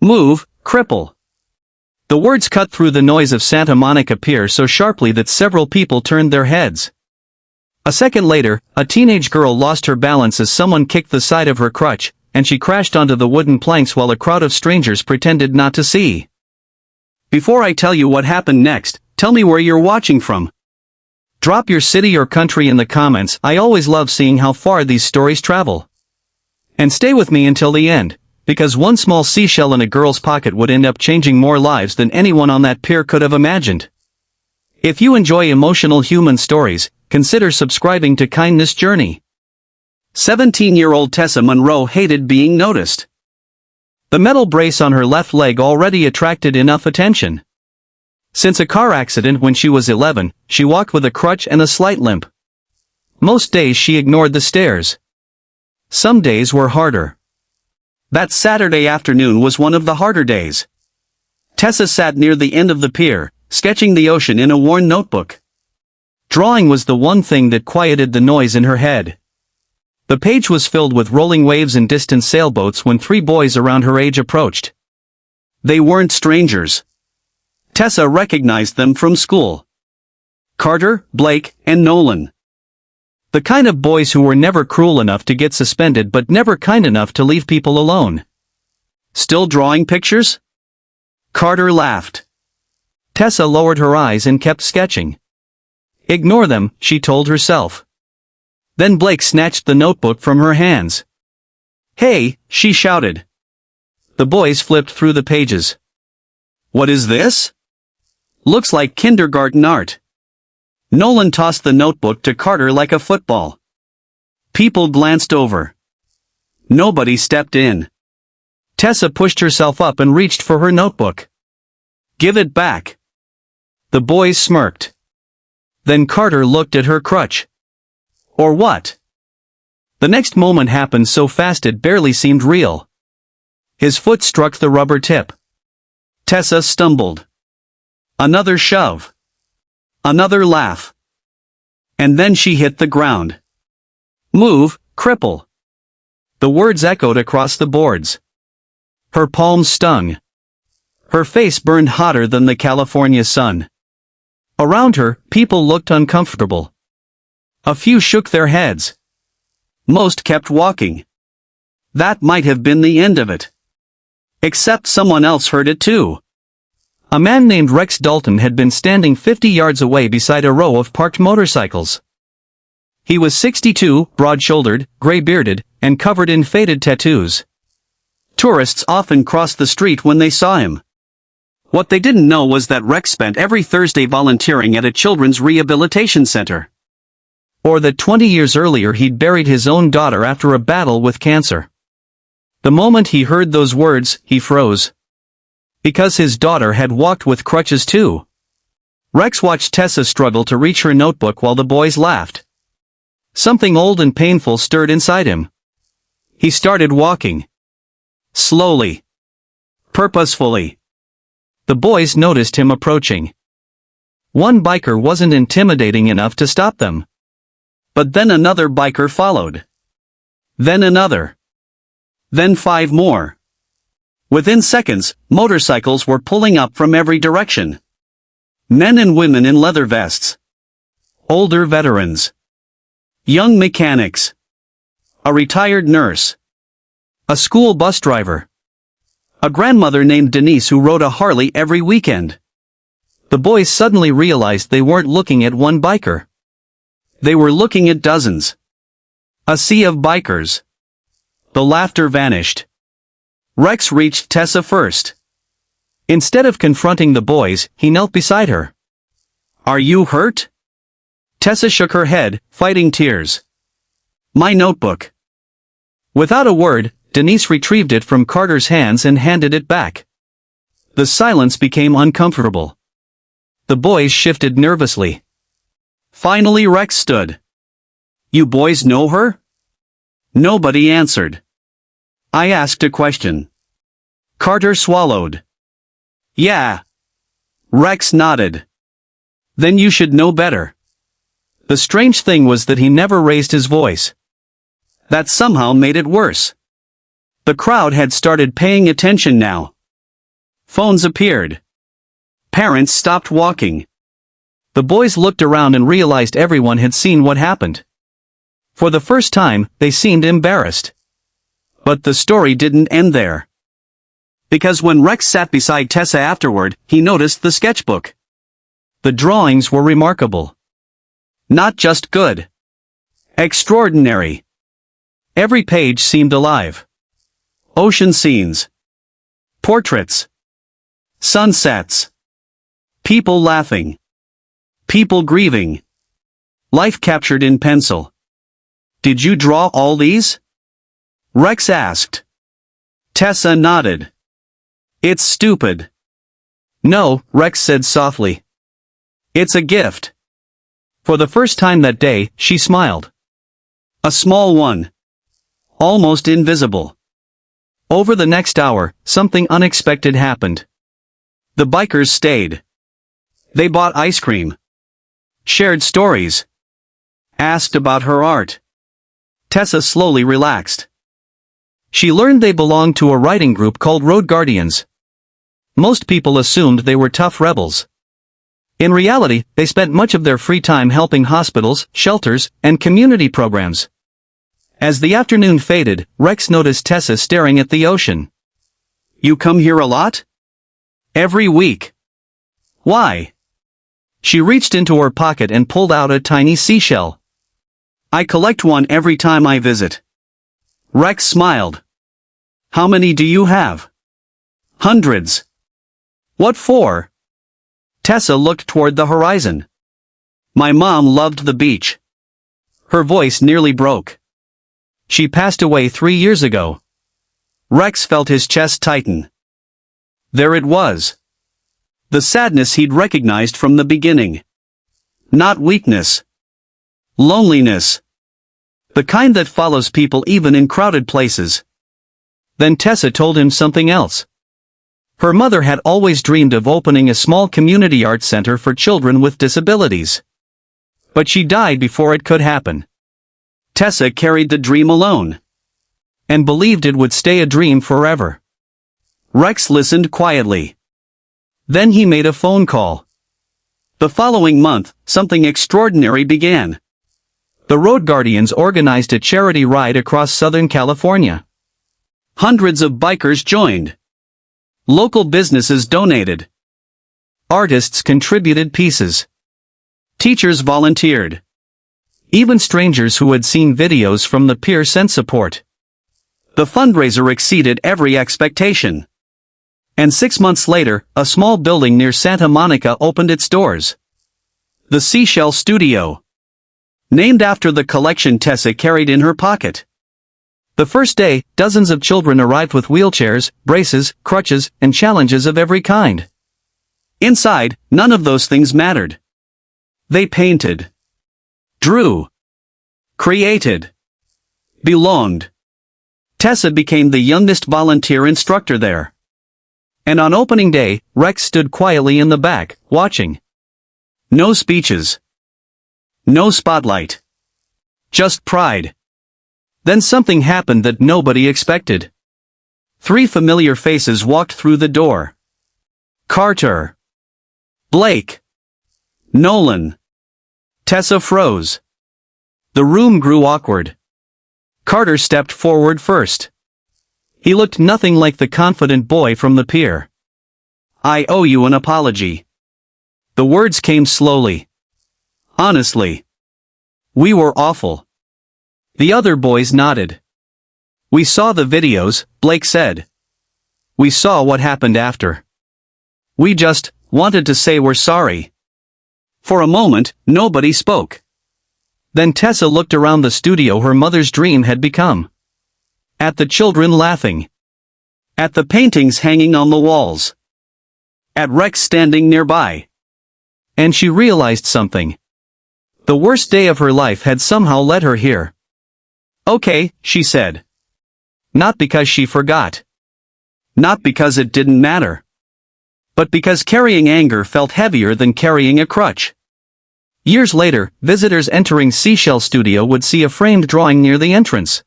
Move, cripple. The words cut through the noise of Santa Monica Pier so sharply that several people turned their heads. A second later, a teenage girl lost her balance as someone kicked the side of her crutch, and she crashed onto the wooden planks while a crowd of strangers pretended not to see. Before I tell you what happened next, tell me where you're watching from. Drop your city or country in the comments. I always love seeing how far these stories travel. And stay with me until the end, because one small seashell in a girl's pocket would end up changing more lives than anyone on that pier could have imagined. If you enjoy emotional human stories, consider subscribing to Kindness Journey. 17-year-old Tessa Monroe hated being noticed. The metal brace on her left leg already attracted enough attention. Since a car accident when she was 11, she walked with a crutch and a slight limp. Most days she ignored the stares. Some days were harder. That Saturday afternoon was one of the harder days. Tessa sat near the end of the pier, sketching the ocean in a worn notebook. Drawing was the one thing that quieted the noise in her head. The page was filled with rolling waves and distant sailboats when 3 boys around her age approached. They weren't strangers. Tessa recognized them from school. Carter, Blake, and Nolan. The kind of boys who were never cruel enough to get suspended but never kind enough to leave people alone. Still drawing pictures? Carter laughed. Tessa lowered her eyes and kept sketching. Ignore them, she told herself. Then Blake snatched the notebook from her hands. Hey, she shouted. The boys flipped through the pages. What is this? Looks like kindergarten art. Nolan tossed the notebook to Carter like a football. People glanced over. Nobody stepped in. Tessa pushed herself up and reached for her notebook. Give it back. The boys smirked. Then Carter looked at her crutch. Or what? The next moment happened so fast it barely seemed real. His foot struck the rubber tip. Tessa stumbled. Another shove. Another laugh. And then she hit the ground. Move, cripple. The words echoed across the boards. Her palms stung. Her face burned hotter than the California sun. Around her, people looked uncomfortable. A few shook their heads. Most kept walking. That might have been the end of it. Except someone else heard it too. A man named Rex Dalton had been standing 50 yards away beside a row of parked motorcycles. He was 62, broad-shouldered, gray-bearded, and covered in faded tattoos. Tourists often crossed the street when they saw him. What they didn't know was that Rex spent every Thursday volunteering at a children's rehabilitation center. Or that 20 years earlier he'd buried his own daughter after a battle with cancer. The moment he heard those words, he froze. Because his daughter had walked with crutches too. Rex watched Tessa struggle to reach her notebook while the boys laughed. Something old and painful stirred inside him. He started walking. Slowly. Purposefully. The boys noticed him approaching. One biker wasn't intimidating enough to stop them. But then another biker followed. Then another. Then 5 more. Within seconds, motorcycles were pulling up from every direction. Men and women in leather vests. Older veterans. Young mechanics. A retired nurse. A school bus driver. A grandmother named Denise who rode a Harley every weekend. The boys suddenly realized they weren't looking at one biker. They were looking at dozens. A sea of bikers. The laughter vanished. Rex reached Tessa first. Instead of confronting the boys, he knelt beside her. Are you hurt? Tessa shook her head, fighting tears. My notebook. Without a word, Denise retrieved it from Carter's hands and handed it back. The silence became uncomfortable. The boys shifted nervously. Finally Rex stood. You boys know her? Nobody answered. I asked a question. Carter swallowed. Yeah. Rex nodded. Then you should know better. The strange thing was that he never raised his voice. That somehow made it worse. The crowd had started paying attention now. Phones appeared. Parents stopped walking. The boys looked around and realized everyone had seen what happened. For the first time, they seemed embarrassed. But the story didn't end there. Because when Rex sat beside Tessa afterward, he noticed the sketchbook. The drawings were remarkable. Not just good. Extraordinary. Every page seemed alive. Ocean scenes. Portraits. Sunsets. People laughing. People grieving. Life captured in pencil. Did you draw all these? Rex asked. Tessa nodded. It's stupid. No, Rex said softly. It's a gift. For the first time that day, she smiled. A small one. Almost invisible. Over the next hour, something unexpected happened. The bikers stayed. They bought ice cream. Shared stories. Asked about her art. Tessa slowly relaxed. She learned they belonged to a writing group called Road Guardians. Most people assumed they were tough rebels. In reality, they spent much of their free time helping hospitals, shelters, and community programs. As the afternoon faded, Rex noticed Tessa staring at the ocean. You come here a lot? Every week. Why? She reached into her pocket and pulled out a tiny seashell. I collect one every time I visit. Rex smiled. How many do you have? Hundreds. What for? Tessa looked toward the horizon. My mom loved the beach. Her voice nearly broke. She passed away 3 years ago. Rex felt his chest tighten. There it was. The sadness he'd recognized from the beginning. Not weakness. Loneliness. The kind that follows people even in crowded places. Then Tessa told him something else. Her mother had always dreamed of opening a small community art center for children with disabilities. But she died before it could happen. Tessa carried the dream alone. And believed it would stay a dream forever. Rex listened quietly. Then he made a phone call. The following month, something extraordinary began. The Road Guardians organized a charity ride across Southern California. Hundreds of bikers joined. Local businesses donated. Artists contributed pieces. Teachers volunteered. Even strangers who had seen videos from the pier sent support. The fundraiser exceeded every expectation. And 6 months later, a small building near Santa Monica opened its doors. The Seashell Studio. Named after the collection Tessa carried in her pocket. The first day, dozens of children arrived with wheelchairs, braces, crutches, and challenges of every kind. Inside, none of those things mattered. They painted. Drew. Created. Belonged. Tessa became the youngest volunteer instructor there. And on opening day, Rex stood quietly in the back, watching. No speeches. No spotlight. Just pride. Then something happened that nobody expected. 3 familiar faces walked through the door. Carter. Blake. Nolan. Tessa froze. The room grew awkward. Carter stepped forward first. He looked nothing like the confident boy from the pier. I owe you an apology. The words came slowly. Honestly. We were awful. The other boys nodded. We saw the videos, Blake said. We saw what happened after. We just wanted to say we're sorry. For a moment, nobody spoke. Then Tessa looked around the studio her mother's dream had become. At the children laughing. At the paintings hanging on the walls. At Rex standing nearby. And she realized something. The worst day of her life had somehow led her here. Okay, she said. Not because she forgot. Not because it didn't matter. But because carrying anger felt heavier than carrying a crutch. Years later, visitors entering Seashell Studio would see a framed drawing near the entrance.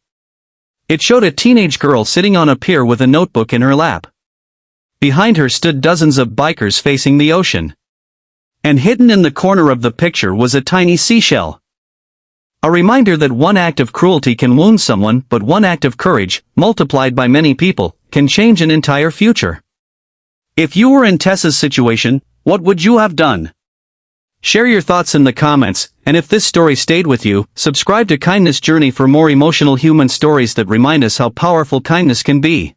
It showed a teenage girl sitting on a pier with a notebook in her lap. behind her stood dozens of bikers facing the ocean. And hidden in the corner of the picture was a tiny seashell. A reminder that one act of cruelty can wound someone, but one act of courage, multiplied by many people, can change an entire future. If you were in Tessa's situation, what would you have done? Share your thoughts in the comments, and if this story stayed with you, subscribe to Kindness Journey for more emotional human stories that remind us how powerful kindness can be.